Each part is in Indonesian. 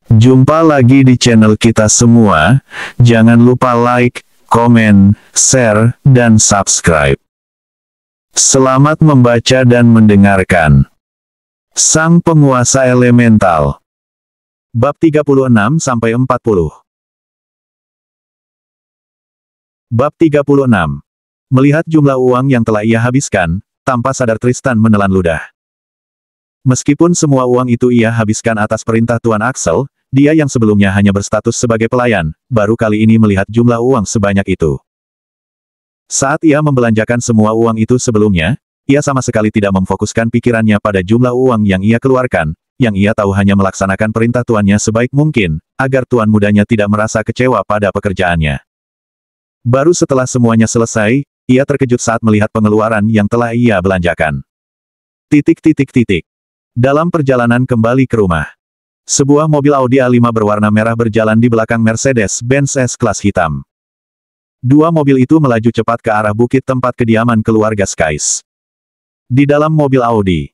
Jumpa lagi di channel kita semua, jangan lupa like, komen, share, dan subscribe. Selamat membaca dan mendengarkan. Sang Penguasa Elemental. Bab 36-40. Bab 36. Melihat jumlah uang yang telah ia habiskan, tanpa sadar Tristan menelan ludah. Meskipun semua uang itu ia habiskan atas perintah Tuan Axel, dia yang sebelumnya hanya berstatus sebagai pelayan, baru kali ini melihat jumlah uang sebanyak itu. Saat ia membelanjakan semua uang itu sebelumnya, ia sama sekali tidak memfokuskan pikirannya pada jumlah uang yang ia keluarkan, yang ia tahu hanya melaksanakan perintah tuannya sebaik mungkin, agar tuan mudanya tidak merasa kecewa pada pekerjaannya. Baru setelah semuanya selesai, ia terkejut saat melihat pengeluaran yang telah ia belanjakan. Dalam perjalanan kembali ke rumah, sebuah mobil Audi A5 berwarna merah berjalan di belakang Mercedes-Benz S-Class hitam. Dua mobil itu melaju cepat ke arah bukit tempat kediaman keluarga Skies. Di dalam mobil Audi,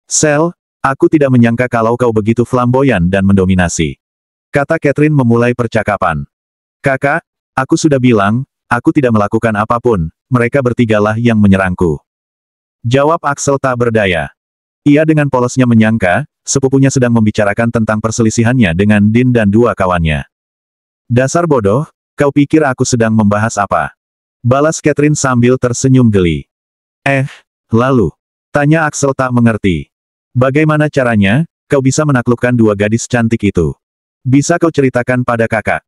"Sel, aku tidak menyangka kalau kau begitu flamboyan dan mendominasi," kata Catherine memulai percakapan. "Kakak, aku sudah bilang, aku tidak melakukan apapun, mereka bertigalah yang menyerangku," jawab Axel tak berdaya. Ia dengan polosnya menyangka, sepupunya sedang membicarakan tentang perselisihannya dengan Dean dan dua kawannya. "Dasar bodoh, kau pikir aku sedang membahas apa?" balas Catherine sambil tersenyum geli. Lalu?" tanya Axel tak mengerti. "Bagaimana caranya, kau bisa menaklukkan dua gadis cantik itu? Bisa kau ceritakan pada kakak?"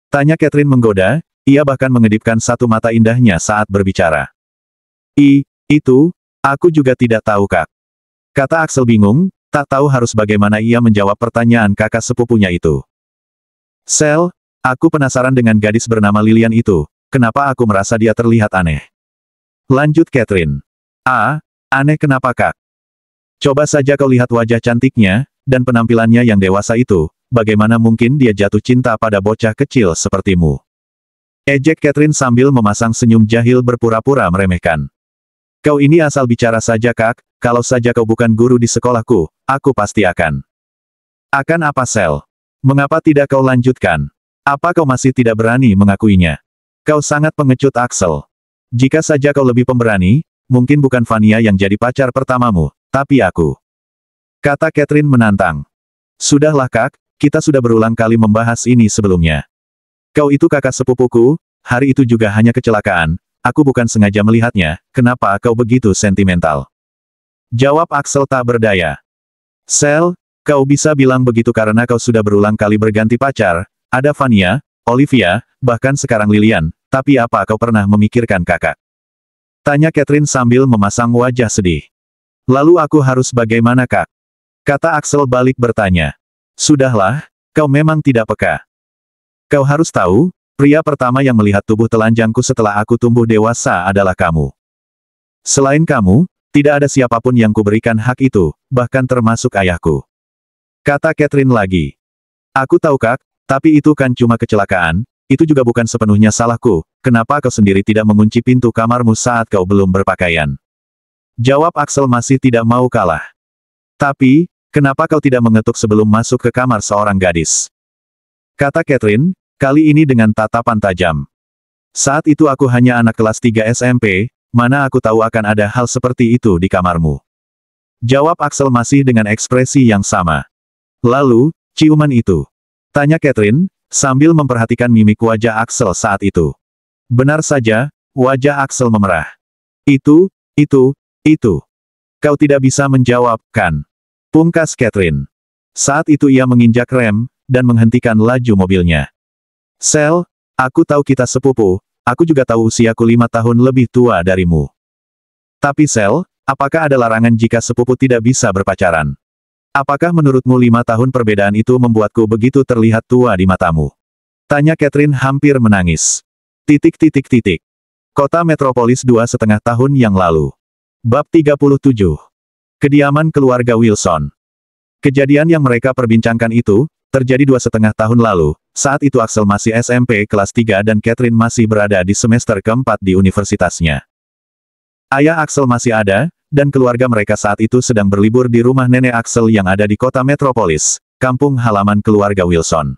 tanya Catherine menggoda, ia bahkan mengedipkan satu mata indahnya saat berbicara. Itu, aku juga tidak tahu kak," kata Axel bingung, tak tahu harus bagaimana ia menjawab pertanyaan kakak sepupunya itu. "Sel, aku penasaran dengan gadis bernama Lilian itu, kenapa aku merasa dia terlihat aneh?" lanjut Catherine. Aneh kenapa kak? Coba saja kau lihat wajah cantiknya, dan penampilannya yang dewasa itu, bagaimana mungkin dia jatuh cinta pada bocah kecil sepertimu?" ejek Catherine sambil memasang senyum jahil berpura-pura meremehkan. "Kau ini asal bicara saja kak, kalau saja kau bukan guru di sekolahku, aku pasti akan." "Akan apa Sel? Mengapa tidak kau lanjutkan? Apa kau masih tidak berani mengakuinya? Kau sangat pengecut Axel. Jika saja kau lebih pemberani, mungkin bukan Vania yang jadi pacar pertamamu, tapi aku," kata Catherine menantang. "Sudahlah kak, kita sudah berulang kali membahas ini sebelumnya. Kau itu kakak sepupuku, hari itu juga hanya kecelakaan, aku bukan sengaja melihatnya, kenapa kau begitu sentimental?" jawab Axel tak berdaya. "Sel, kau bisa bilang begitu karena kau sudah berulang kali berganti pacar, ada Vania, Olivia, bahkan sekarang Lilian, tapi apa kau pernah memikirkan kakak?" tanya Catherine sambil memasang wajah sedih. "Lalu aku harus bagaimana kak?" kata Axel balik bertanya. "Sudahlah, kau memang tidak peka. Kau harus tahu, pria pertama yang melihat tubuh telanjangku setelah aku tumbuh dewasa adalah kamu. Selain kamu, tidak ada siapapun yang kuberikan hak itu, bahkan termasuk ayahku," kata Catherine lagi. "Aku tahu kak, tapi itu kan cuma kecelakaan, itu juga bukan sepenuhnya salahku, kenapa kau sendiri tidak mengunci pintu kamarmu saat kau belum berpakaian?" jawab Axel masih tidak mau kalah. "Tapi, kenapa kau tidak mengetuk sebelum masuk ke kamar seorang gadis?" kata Catherine, kali ini dengan tatapan tajam. "Saat itu aku hanya anak kelas 3 SMP, mana aku tahu akan ada hal seperti itu di kamarmu?" jawab Axel masih dengan ekspresi yang sama. "Lalu, ciuman itu?" tanya Catherine, sambil memperhatikan mimik wajah Axel saat itu. Benar saja, wajah Axel memerah. Itu. Kau tidak bisa menjawab, kan?" pungkas Catherine. Saat itu ia menginjak rem, dan menghentikan laju mobilnya. "Sel, aku tahu kita sepupu, aku juga tahu usiaku 5 tahun lebih tua darimu. Tapi Sel, apakah ada larangan jika sepupu tidak bisa berpacaran? Apakah menurutmu 5 tahun perbedaan itu membuatku begitu terlihat tua di matamu?" tanya Catherine hampir menangis. Kota Metropolis 2,5 tahun yang lalu. Bab 37. Kediaman keluarga Wilson. Kejadian yang mereka perbincangkan itu, terjadi 2,5 tahun lalu, saat itu Axel masih SMP kelas 3 dan Catherine masih berada di semester keempat di universitasnya. Ayah Axel masih ada, dan keluarga mereka saat itu sedang berlibur di rumah nenek Axel yang ada di kota Metropolis, kampung halaman keluarga Wilson.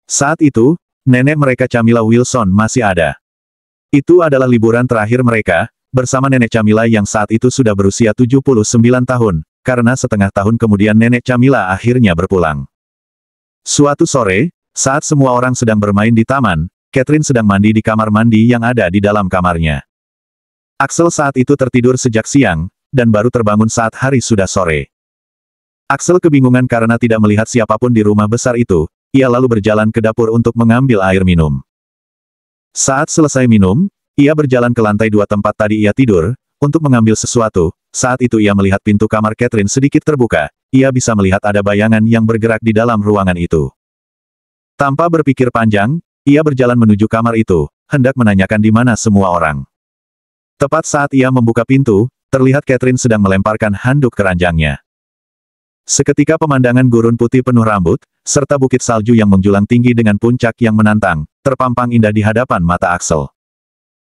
Saat itu, nenek mereka Camilla Wilson masih ada. Itu adalah liburan terakhir mereka, bersama nenek Camilla yang saat itu sudah berusia 79 tahun, karena setengah tahun kemudian nenek Camilla akhirnya berpulang. Suatu sore, saat semua orang sedang bermain di taman, Catherine sedang mandi di kamar mandi yang ada di dalam kamarnya. Axel saat itu tertidur sejak siang, dan baru terbangun saat hari sudah sore. Axel kebingungan karena tidak melihat siapapun di rumah besar itu, ia lalu berjalan ke dapur untuk mengambil air minum. Saat selesai minum, ia berjalan ke lantai 2 tempat tadi ia tidur, untuk mengambil sesuatu. Saat itu ia melihat pintu kamar Catherine sedikit terbuka, ia bisa melihat ada bayangan yang bergerak di dalam ruangan itu. Tanpa berpikir panjang, ia berjalan menuju kamar itu, hendak menanyakan di mana semua orang. Tepat saat ia membuka pintu, terlihat Catherine sedang melemparkan handuk keranjangnya. Seketika pemandangan gurun putih penuh rambut, serta bukit salju yang menjulang tinggi dengan puncak yang menantang, terpampang indah di hadapan mata Axel.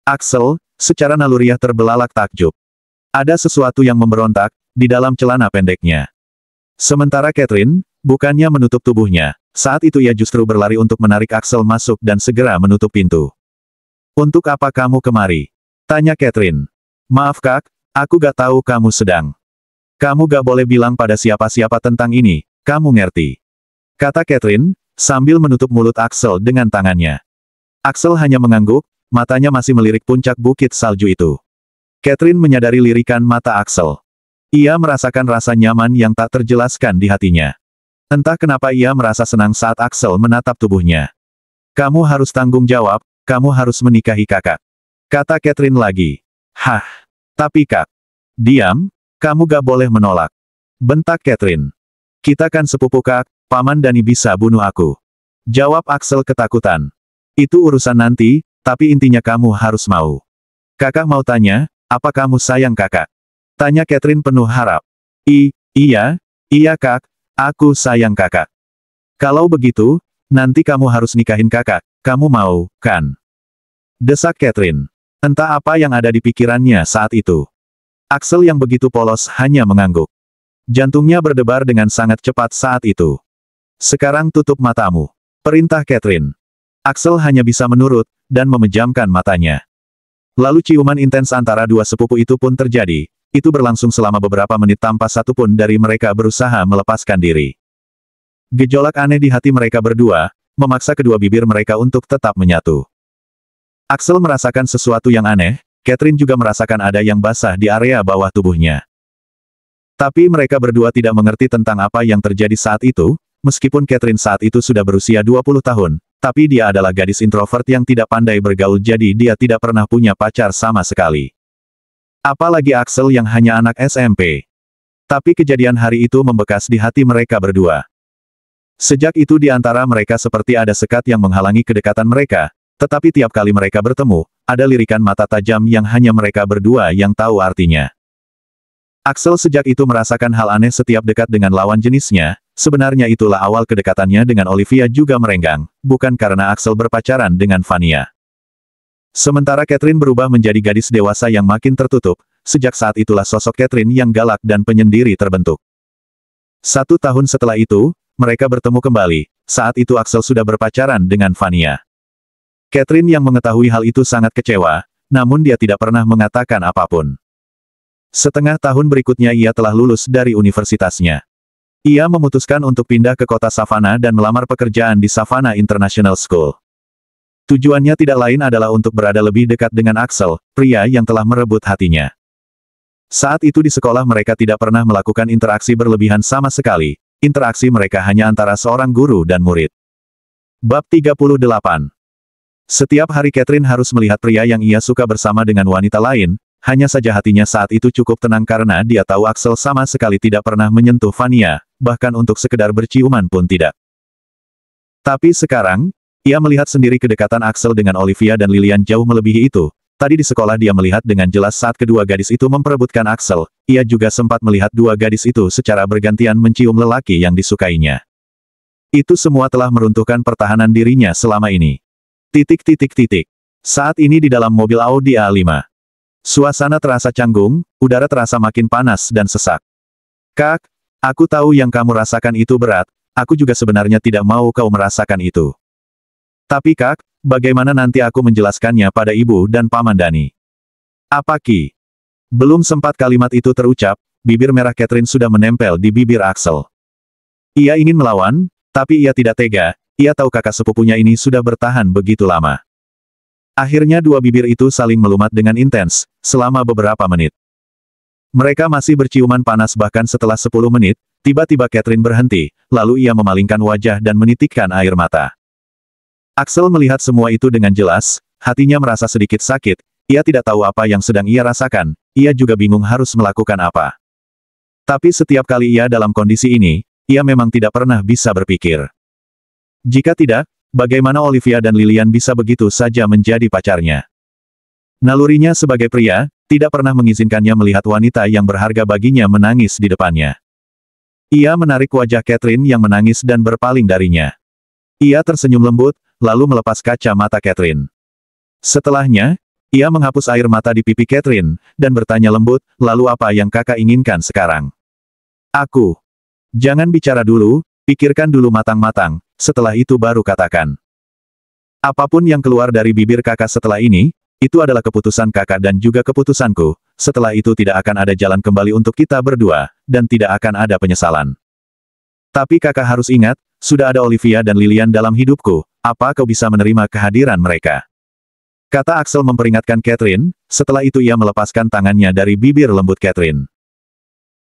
Axel, secara naluriah terbelalak takjub. Ada sesuatu yang memberontak, di dalam celana pendeknya. Sementara Catherine, bukannya menutup tubuhnya, saat itu ia justru berlari untuk menarik Axel masuk dan segera menutup pintu. "Untuk apa kamu kemari?" tanya Catherine. "Maaf Kak, aku gak tahu kamu sedang. Kamu gak boleh bilang pada siapa-siapa tentang ini, kamu ngerti?" kata Catherine, sambil menutup mulut Axel dengan tangannya. Axel hanya mengangguk, matanya masih melirik puncak bukit salju itu. Catherine menyadari lirikan mata Axel. Ia merasakan rasa nyaman yang tak terjelaskan di hatinya. Entah kenapa ia merasa senang saat Axel menatap tubuhnya. "Kamu harus tanggung jawab, kamu harus menikahi kakak," kata Catherine lagi. "Hah? Tapi Kak." "Diam, kamu gak boleh menolak," bentak Catherine. "Kita kan sepupu Kak, Paman Dani bisa bunuh aku," jawab Axel ketakutan. "Itu urusan nanti, tapi intinya kamu harus mau." "Kakak mau tanya, apa kamu sayang kakak?" tanya Catherine penuh harap. Iya Kak, aku sayang kakak." "Kalau begitu, nanti kamu harus nikahin kakak, kamu mau, kan?" desak Catherine. Entah apa yang ada di pikirannya saat itu. Axel yang begitu polos hanya mengangguk. Jantungnya berdebar dengan sangat cepat saat itu. "Sekarang tutup matamu," perintah Catherine. Axel hanya bisa menurut, dan memejamkan matanya. Lalu ciuman intens antara dua sepupu itu pun terjadi, itu berlangsung selama beberapa menit tanpa satupun dari mereka berusaha melepaskan diri. Gejolak aneh di hati mereka berdua, memaksa kedua bibir mereka untuk tetap menyatu. Axel merasakan sesuatu yang aneh, Catherine juga merasakan ada yang basah di area bawah tubuhnya. Tapi mereka berdua tidak mengerti tentang apa yang terjadi saat itu, meskipun Catherine saat itu sudah berusia 20 tahun, tapi dia adalah gadis introvert yang tidak pandai bergaul jadi dia tidak pernah punya pacar sama sekali. Apalagi Axel yang hanya anak SMP. Tapi kejadian hari itu membekas di hati mereka berdua. Sejak itu di antara mereka seperti ada sekat yang menghalangi kedekatan mereka, tetapi tiap kali mereka bertemu, ada lirikan mata tajam yang hanya mereka berdua yang tahu artinya. Axel sejak itu merasakan hal aneh setiap dekat dengan lawan jenisnya, sebenarnya itulah awal kedekatannya dengan Olivia juga merenggang, bukan karena Axel berpacaran dengan Vania. Sementara Catherine berubah menjadi gadis dewasa yang makin tertutup, sejak saat itulah sosok Catherine yang galak dan penyendiri terbentuk. 1 tahun setelah itu, mereka bertemu kembali, saat itu Axel sudah berpacaran dengan Vania. Catherine yang mengetahui hal itu sangat kecewa, namun dia tidak pernah mengatakan apapun. Setengah tahun berikutnya ia telah lulus dari universitasnya. Ia memutuskan untuk pindah ke kota Savannah dan melamar pekerjaan di Savannah International School. Tujuannya tidak lain adalah untuk berada lebih dekat dengan Axel, pria yang telah merebut hatinya. Saat itu di sekolah mereka tidak pernah melakukan interaksi berlebihan sama sekali, interaksi mereka hanya antara seorang guru dan murid. Bab 38. Setiap hari Catherine harus melihat pria yang ia suka bersama dengan wanita lain, hanya saja hatinya saat itu cukup tenang karena dia tahu Axel sama sekali tidak pernah menyentuh Vania, bahkan untuk sekedar berciuman pun tidak. Tapi sekarang, ia melihat sendiri kedekatan Axel dengan Olivia dan Lilian jauh melebihi itu. Tadi di sekolah dia melihat dengan jelas saat kedua gadis itu memperebutkan Axel, ia juga sempat melihat dua gadis itu secara bergantian mencium lelaki yang disukainya. Itu semua telah meruntuhkan pertahanan dirinya selama ini. Saat ini di dalam mobil Audi A5. Suasana terasa canggung, udara terasa makin panas dan sesak. "Kak, aku tahu yang kamu rasakan itu berat, aku juga sebenarnya tidak mau kau merasakan itu. Tapi Kak, bagaimana nanti aku menjelaskannya pada ibu dan paman Dani? Apa Ki? Belum sempat kalimat itu terucap, bibir merah Catherine sudah menempel di bibir Axel. Ia ingin melawan, tapi ia tidak tega, ia tahu kakak sepupunya ini sudah bertahan begitu lama. Akhirnya dua bibir itu saling melumat dengan intens, selama beberapa menit. Mereka masih berciuman panas bahkan setelah 10 menit, tiba-tiba Catherine berhenti, lalu ia memalingkan wajah dan menitikkan air mata. Axel melihat semua itu dengan jelas, hatinya merasa sedikit sakit, ia tidak tahu apa yang sedang ia rasakan, ia juga bingung harus melakukan apa. Tapi setiap kali ia dalam kondisi ini, ia memang tidak pernah bisa berpikir. Jika tidak, bagaimana Olivia dan Lilian bisa begitu saja menjadi pacarnya? Nalurinya sebagai pria, tidak pernah mengizinkannya melihat wanita yang berharga baginya menangis di depannya. Ia menarik wajah Catherine yang menangis dan berpaling darinya. Ia tersenyum lembut, lalu melepas kaca mata Catherine. Setelahnya, ia menghapus air mata di pipi Catherine, dan bertanya lembut, lalu apa yang kakak inginkan sekarang? Aku. Jangan bicara dulu, pikirkan dulu matang-matang, setelah itu baru katakan. Apapun yang keluar dari bibir kakak setelah ini, itu adalah keputusan kakak dan juga keputusanku, setelah itu tidak akan ada jalan kembali untuk kita berdua, dan tidak akan ada penyesalan. Tapi kakak harus ingat, sudah ada Olivia dan Lilian dalam hidupku, apa kau bisa menerima kehadiran mereka? Kata Axel memperingatkan Catherine, setelah itu ia melepaskan tangannya dari bibir lembut Catherine.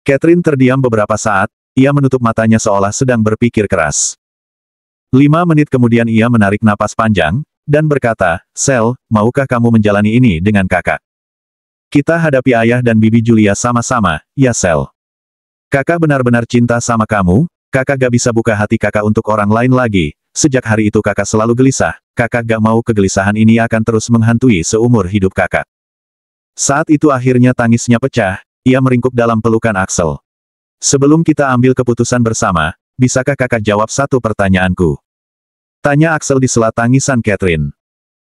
Catherine terdiam beberapa saat, ia menutup matanya seolah sedang berpikir keras. 5 menit kemudian ia menarik napas panjang, dan berkata, Sel, maukah kamu menjalani ini dengan kakak? Kita hadapi ayah dan bibi Julia sama-sama, ya Sel. Kakak benar-benar cinta sama kamu, kakak gak bisa buka hati kakak untuk orang lain lagi, sejak hari itu kakak selalu gelisah, kakak gak mau kegelisahan ini akan terus menghantui seumur hidup kakak. Saat itu akhirnya tangisnya pecah, ia meringkuk dalam pelukan Axel. Sebelum kita ambil keputusan bersama, bisakah kakak jawab satu pertanyaanku? Tanya Axel di sela tangisan Catherine.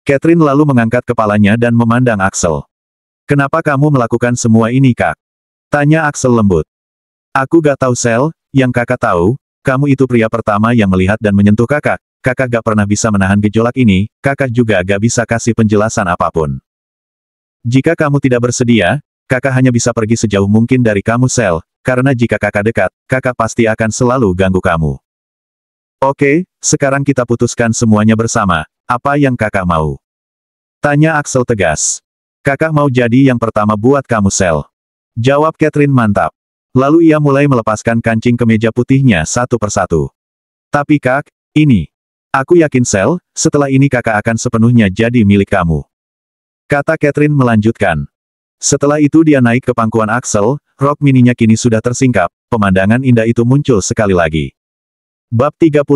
Catherine lalu mengangkat kepalanya dan memandang Axel. Kenapa kamu melakukan semua ini Kak? Tanya Axel lembut. Aku gak tahu Sel, yang kakak tahu, kamu itu pria pertama yang melihat dan menyentuh kakak, kakak gak pernah bisa menahan gejolak ini, kakak juga gak bisa kasih penjelasan apapun. Jika kamu tidak bersedia, kakak hanya bisa pergi sejauh mungkin dari kamu Sel, karena jika kakak dekat, kakak pasti akan selalu ganggu kamu. Oke, sekarang kita putuskan semuanya bersama, apa yang kakak mau? Tanya Axel tegas. Kakak mau jadi yang pertama buat kamu Sel. Jawab Catherine mantap. Lalu ia mulai melepaskan kancing kemeja putihnya satu persatu. Tapi Kak, ini. Aku yakin Sel, setelah ini kakak akan sepenuhnya jadi milik kamu. Kata Catherine melanjutkan. Setelah itu dia naik ke pangkuan Axel, rok mininya kini sudah tersingkap, pemandangan indah itu muncul sekali lagi. Bab 39.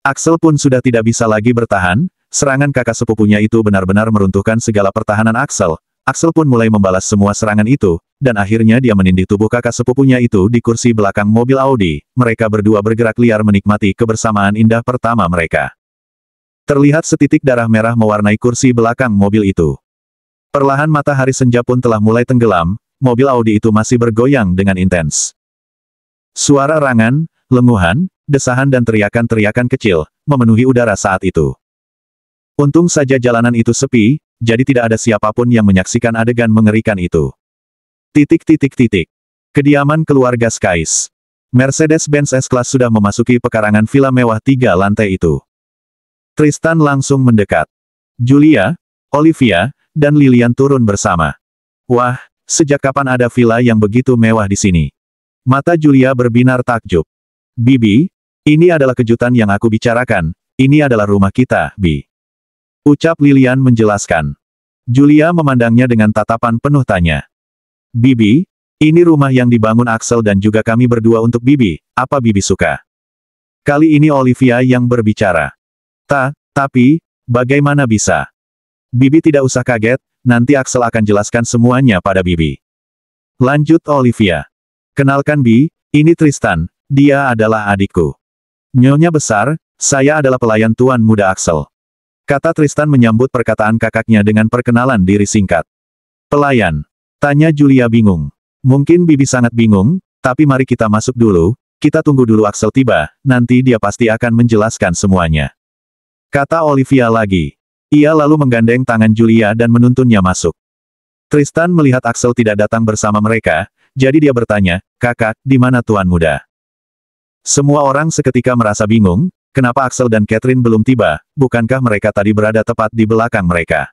Axel pun sudah tidak bisa lagi bertahan, serangan kakak sepupunya itu benar-benar meruntuhkan segala pertahanan Axel. Axel pun mulai membalas semua serangan itu, dan akhirnya dia menindih tubuh kakak sepupunya itu di kursi belakang mobil Audi. Mereka berdua bergerak liar menikmati kebersamaan indah pertama mereka. Terlihat setitik darah merah mewarnai kursi belakang mobil itu. Perlahan matahari senja pun telah mulai tenggelam, mobil Audi itu masih bergoyang dengan intens. Suara rangan, lenguhan, desahan dan teriakan-teriakan kecil, memenuhi udara saat itu. Untung saja jalanan itu sepi, jadi tidak ada siapapun yang menyaksikan adegan mengerikan itu. Kediaman keluarga Skies. Mercedes-Benz S-Class sudah memasuki pekarangan villa mewah 3 lantai itu. Tristan langsung mendekat. Julia, Olivia, dan Lilian turun bersama. Wah, sejak kapan ada villa yang begitu mewah di sini? Mata Julia berbinar takjub. Bibi, ini adalah kejutan yang aku bicarakan, ini adalah rumah kita, Bi. Ucap Lilian menjelaskan. Julia memandangnya dengan tatapan penuh tanya. Bibi, ini rumah yang dibangun Axel dan juga kami berdua untuk Bibi, apa Bibi suka? Kali ini Olivia yang berbicara. Tapi, bagaimana bisa? Bibi tidak usah kaget, nanti Axel akan jelaskan semuanya pada Bibi. Lanjut Olivia. Kenalkan Bi, ini Tristan. Dia adalah adikku. Nyonya besar, saya adalah pelayan Tuan Muda Axel. Kata Tristan menyambut perkataan kakaknya dengan perkenalan diri singkat. Pelayan. Tanya Julia bingung. Mungkin Bibi sangat bingung, tapi mari kita masuk dulu, kita tunggu dulu Axel tiba, nanti dia pasti akan menjelaskan semuanya. Kata Olivia lagi. Ia lalu menggandeng tangan Julia dan menuntunnya masuk. Tristan melihat Axel tidak datang bersama mereka, jadi dia bertanya, "Kakak, di mana Tuan Muda?" Semua orang seketika merasa bingung, kenapa Axel dan Catherine belum tiba, bukankah mereka tadi berada tepat di belakang mereka?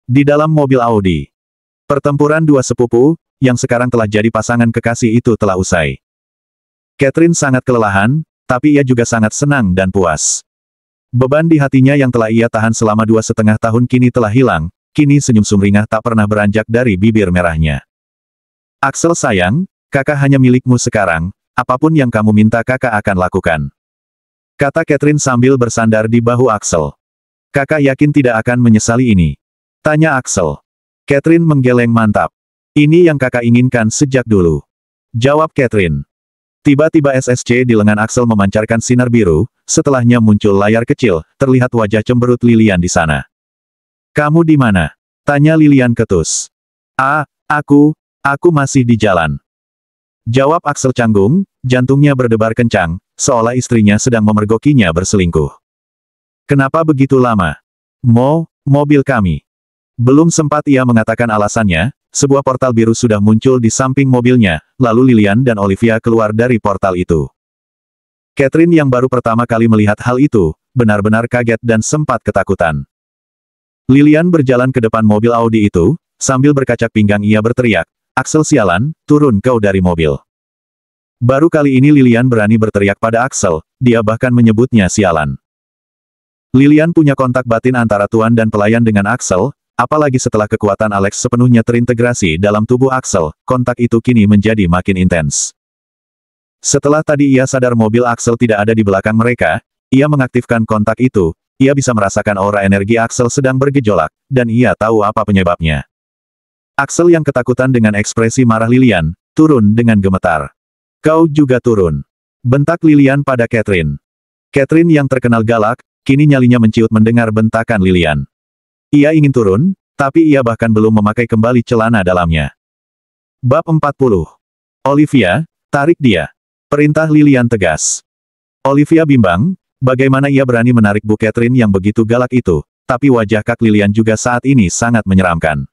Di dalam mobil Audi. Pertempuran dua sepupu, yang sekarang telah jadi pasangan kekasih itu telah usai. Catherine sangat kelelahan, tapi ia juga sangat senang dan puas. Beban di hatinya yang telah ia tahan selama 2,5 tahun kini telah hilang, kini senyum sumringah tak pernah beranjak dari bibir merahnya. Axel sayang, kakak hanya milikmu sekarang, apapun yang kamu minta kakak akan lakukan. Kata Catherine sambil bersandar di bahu Axel. Kakak yakin tidak akan menyesali ini? Tanya Axel. Catherine menggeleng mantap. Ini yang kakak inginkan sejak dulu. Jawab Catherine. Tiba-tiba SSC di lengan Axel memancarkan sinar biru, setelahnya muncul layar kecil, terlihat wajah cemberut Lilian di sana. Kamu di mana? Tanya Lilian ketus. Aku masih di jalan. Jawab Axel canggung, jantungnya berdebar kencang, seolah istrinya sedang memergokinya berselingkuh. Kenapa begitu lama? Mobil kami. Belum sempat ia mengatakan alasannya, sebuah portal biru sudah muncul di samping mobilnya, lalu Lilian dan Olivia keluar dari portal itu. Catherine yang baru pertama kali melihat hal itu, benar-benar kaget dan sempat ketakutan. Lilian berjalan ke depan mobil Audi itu, sambil berkacak pinggang ia berteriak, "Axel sialan, turun kau dari mobil." Baru kali ini Lilian berani berteriak pada Axel, dia bahkan menyebutnya sialan. Lilian punya kontak batin antara tuan dan pelayan dengan Axel, apalagi setelah kekuatan Alex sepenuhnya terintegrasi dalam tubuh Axel, kontak itu kini menjadi makin intens. Setelah tadi ia sadar mobil Axel tidak ada di belakang mereka, ia mengaktifkan kontak itu, ia bisa merasakan aura energi Axel sedang bergejolak, dan ia tahu apa penyebabnya. Axel yang ketakutan dengan ekspresi marah Lilian, turun dengan gemetar. Kau juga turun. Bentak Lilian pada Catherine. Catherine yang terkenal galak, kini nyalinya menciut mendengar bentakan Lilian. Ia ingin turun, tapi ia bahkan belum memakai kembali celana dalamnya. Bab 40. Olivia, tarik dia. Perintah Lilian tegas. Olivia bimbang, bagaimana ia berani menarik Bu Catherine yang begitu galak itu, tapi wajah Kak Lilian juga saat ini sangat menyeramkan.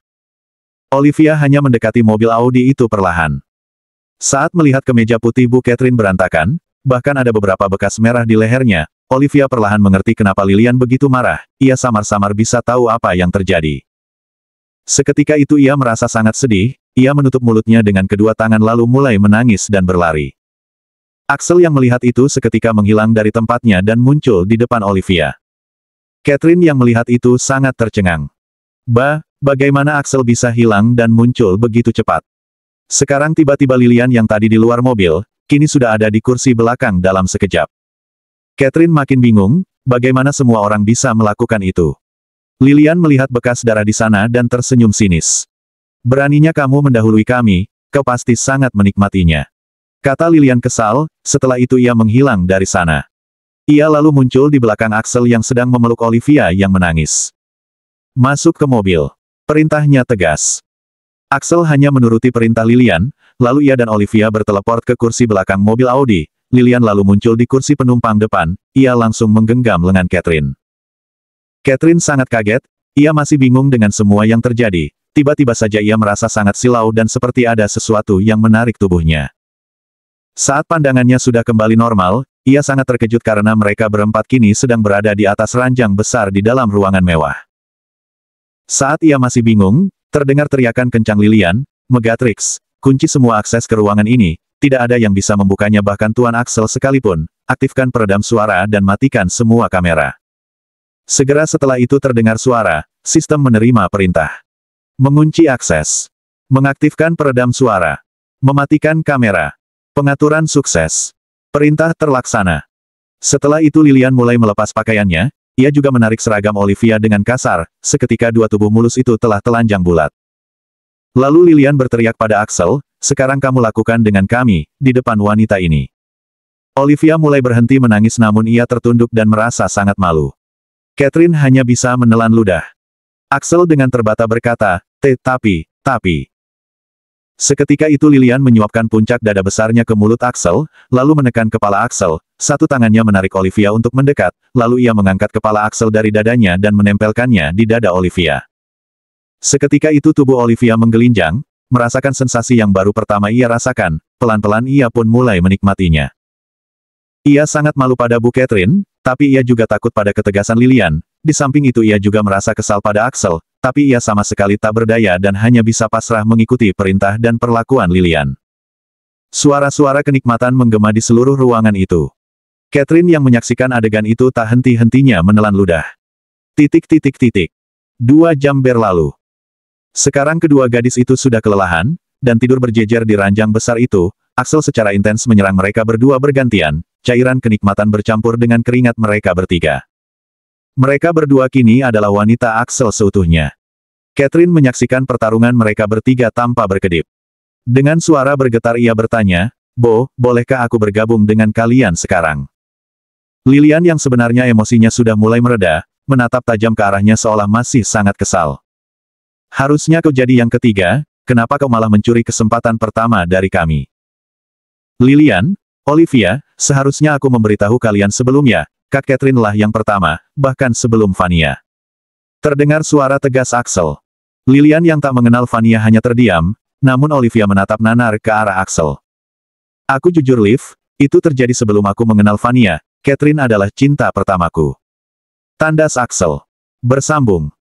Olivia hanya mendekati mobil Audi itu perlahan. Saat melihat kemeja putih Bu Catherine berantakan, bahkan ada beberapa bekas merah di lehernya, Olivia perlahan mengerti kenapa Lilian begitu marah, ia samar-samar bisa tahu apa yang terjadi. Seketika itu ia merasa sangat sedih, ia menutup mulutnya dengan kedua tangan lalu mulai menangis dan berlari. Axel yang melihat itu seketika menghilang dari tempatnya dan muncul di depan Olivia. Catherine yang melihat itu sangat tercengang. Bagaimana Axel bisa hilang dan muncul begitu cepat? Sekarang tiba-tiba Lilian yang tadi di luar mobil, kini sudah ada di kursi belakang dalam sekejap. Catherine makin bingung, bagaimana semua orang bisa melakukan itu. Lilian melihat bekas darah di sana dan tersenyum sinis. Beraninya kamu mendahului kami, kau pasti sangat menikmatinya. Kata Lilian kesal, setelah itu ia menghilang dari sana. Ia lalu muncul di belakang Axel yang sedang memeluk Olivia yang menangis. Masuk ke mobil. Perintahnya tegas. Axel hanya menuruti perintah Lilian, lalu ia dan Olivia berteleport ke kursi belakang mobil Audi. Lilian lalu muncul di kursi penumpang depan, ia langsung menggenggam lengan Catherine. Catherine sangat kaget, ia masih bingung dengan semua yang terjadi, tiba-tiba saja ia merasa sangat silau dan seperti ada sesuatu yang menarik tubuhnya. Saat pandangannya sudah kembali normal, ia sangat terkejut karena mereka berempat kini sedang berada di atas ranjang besar di dalam ruangan mewah. Saat ia masih bingung, terdengar teriakan kencang Lilian, "Megatrix, kunci semua akses ke ruangan ini. Tidak ada yang bisa membukanya bahkan Tuan Axel sekalipun, aktifkan peredam suara dan matikan semua kamera." Segera setelah itu terdengar suara, sistem menerima perintah. Mengunci akses. Mengaktifkan peredam suara. Mematikan kamera. Pengaturan sukses. Perintah terlaksana. Setelah itu Lilian mulai melepas pakaiannya, ia juga menarik seragam Olivia dengan kasar, seketika dua tubuh mulus itu telah telanjang bulat. Lalu Lilian berteriak pada Axel, "Sekarang kamu lakukan dengan kami, di depan wanita ini." Olivia mulai berhenti menangis namun ia tertunduk dan merasa sangat malu. Catherine hanya bisa menelan ludah. Axel dengan terbata berkata, Tapi. Seketika itu Lilian menyuapkan puncak dada besarnya ke mulut Axel, lalu menekan kepala Axel, satu tangannya menarik Olivia untuk mendekat, lalu ia mengangkat kepala Axel dari dadanya dan menempelkannya di dada Olivia. Seketika itu tubuh Olivia menggelinjang, merasakan sensasi yang baru pertama ia rasakan, pelan-pelan ia pun mulai menikmatinya. Ia sangat malu pada Bu Catherine, tapi ia juga takut pada ketegasan Lilian, di samping itu ia juga merasa kesal pada Axel, tapi ia sama sekali tak berdaya dan hanya bisa pasrah mengikuti perintah dan perlakuan Lilian. Suara-suara kenikmatan menggema di seluruh ruangan itu. Catherine yang menyaksikan adegan itu tak henti-hentinya menelan ludah. 2 jam berlalu. Sekarang kedua gadis itu sudah kelelahan, dan tidur berjejer di ranjang besar itu. Axel secara intens menyerang mereka berdua bergantian, cairan kenikmatan bercampur dengan keringat mereka bertiga. Mereka berdua kini adalah wanita Axel seutuhnya. Catherine menyaksikan pertarungan mereka bertiga tanpa berkedip. Dengan suara bergetar ia bertanya, "Bo, bolehkah aku bergabung dengan kalian sekarang?" Lilian yang sebenarnya emosinya sudah mulai mereda, menatap tajam ke arahnya seolah masih sangat kesal. "Harusnya kau jadi yang ketiga, kenapa kau malah mencuri kesempatan pertama dari kami?" "Lilian, Olivia, seharusnya aku memberitahu kalian sebelumnya, Kak Catherine lah yang pertama, bahkan sebelum Vania." Terdengar suara tegas Axel. Lilian yang tak mengenal Vania hanya terdiam, namun Olivia menatap nanar ke arah Axel. "Aku jujur Liv, itu terjadi sebelum aku mengenal Vania, Catherine adalah cinta pertamaku." Tandas Axel. Bersambung.